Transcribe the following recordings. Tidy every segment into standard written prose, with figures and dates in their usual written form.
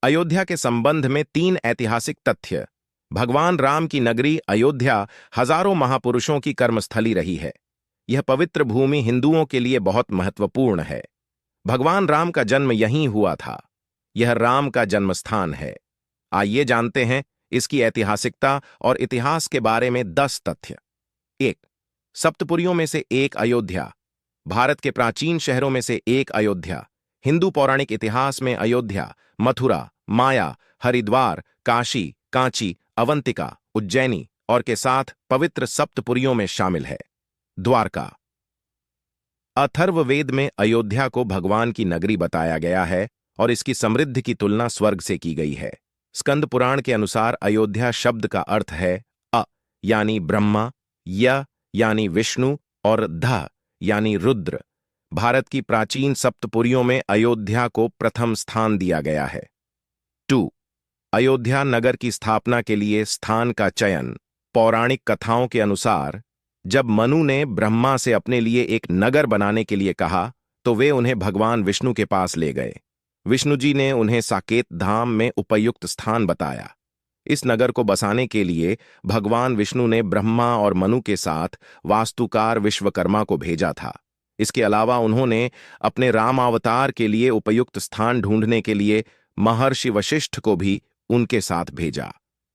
अयोध्या के संबंध में 3 ऐतिहासिक तथ्य। भगवान राम की नगरी अयोध्या हजारों महापुरुषों की कर्मस्थली रही है। यह पवित्र भूमि हिंदुओं के लिए बहुत महत्वपूर्ण है। भगवान राम का जन्म यहीं हुआ था। यह राम का जन्मस्थान है। आइए जानते हैं इसकी ऐतिहासिकता और इतिहास के बारे में 10 तथ्य। 1. सप्तपुरियों में से एक अयोध्या। भारत के प्राचीन शहरों में से एक अयोध्या। हिंदू पौराणिक इतिहास में अयोध्या मथुरा, माया, हरिद्वार, काशी, कांची, अवंतिका, उज्जैनी और के साथ पवित्र सप्तपुरियों में शामिल है। द्वारका। अथर्ववेद में अयोध्या को भगवान की नगरी बताया गया है और इसकी समृद्धि की तुलना स्वर्ग से की गई है। स्कंद पुराण के अनुसार अयोध्या शब्द का अर्थ है अ यानी ब्रह्मा, य यानी विष्णु और ध यानी रुद्र। भारत की प्राचीन सप्तपुरियों में अयोध्या को प्रथम स्थान दिया गया है। 2. अयोध्या नगर की स्थापना के लिए स्थान का चयन। पौराणिक कथाओं के अनुसार जब मनु ने ब्रह्मा से अपने लिए एक नगर बनाने के लिए कहा तो वे उन्हें भगवान विष्णु के पास ले गए। विष्णु जी ने उन्हें साकेत धाम में उपयुक्त स्थान बताया। इस नगर को बसाने के लिए भगवान विष्णु ने ब्रह्मा और मनु के साथ वास्तुकार विश्वकर्मा को भेजा था। इसके अलावा उन्होंने अपने रामावतार के लिए उपयुक्त स्थान ढूंढने के लिए महर्षि वशिष्ठ को भी उनके साथ भेजा।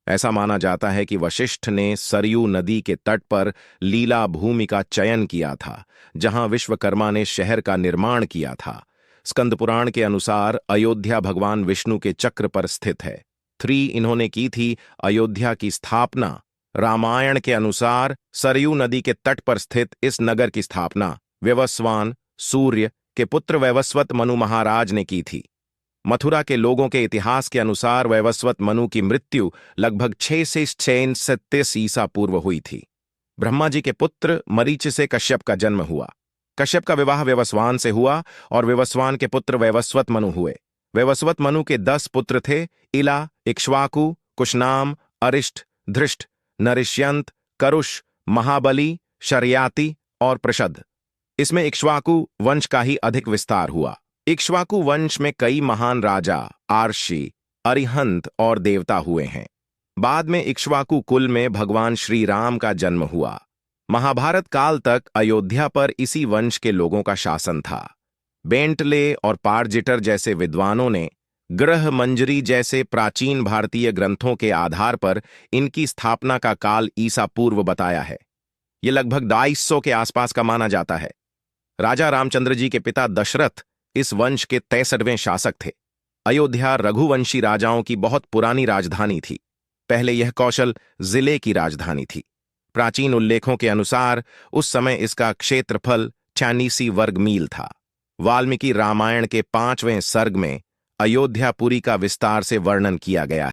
ऐसा माना जाता है कि वशिष्ठ ने सरयू नदी के तट पर लीला भूमि का चयन किया था, जहां विश्वकर्मा ने शहर का निर्माण किया था। स्कंद पुराण के अनुसार अयोध्या भगवान विष्णु के चक्र पर स्थित है। 3. इन्होंने की थी अयोध्या की स्थापना। रामायण के अनुसार सरयू नदी के तट पर स्थित इस नगर की स्थापना वैवस्वान सूर्य के पुत्र वैवस्वत मनु महाराज ने की थी। मथुरा के लोगों के इतिहास के अनुसार वैवस्वत मनु की मृत्यु लगभग 6 से 637 ईसा पूर्व हुई थी। ब्रह्मा जी के पुत्र मरीचि से कश्यप का जन्म हुआ। कश्यप का विवाह वैवस्वान से हुआ और वैवस्वान के पुत्र वैवस्वत मनु हुए। वैवस्वत मनु के 10 पुत्र थे: इला, इक्ष्वाकु, कुशनाम, अरिष्ट, धृष्ट, नरिष्यंत, करुष, महाबली, शर्याति और प्रषद। इसमें इक्ष्वाकु वंश का ही अधिक विस्तार हुआ। इक्ष्वाकु वंश में कई महान राजा, आर्षि, अरिहंत और देवता हुए हैं। बाद में इक्ष्वाकु कुल में भगवान श्री राम का जन्म हुआ। महाभारत काल तक अयोध्या पर इसी वंश के लोगों का शासन था। बेंटले और पारजिटर जैसे विद्वानों ने ग्रह मंजरी जैसे प्राचीन भारतीय ग्रंथों के आधार पर इनकी स्थापना का काल ईसा पूर्व बताया है। यह लगभग 2200 के आसपास का माना जाता है। राजा रामचंद्र जी के पिता दशरथ इस वंश के 63वें शासक थे। अयोध्या रघुवंशी राजाओं की बहुत पुरानी राजधानी थी। पहले यह कौशल जिले की राजधानी थी। प्राचीन उल्लेखों के अनुसार उस समय इसका क्षेत्रफल 86 वर्ग मील था। वाल्मीकि रामायण के 5वें सर्ग में अयोध्यापुरी का विस्तार से वर्णन किया गया है।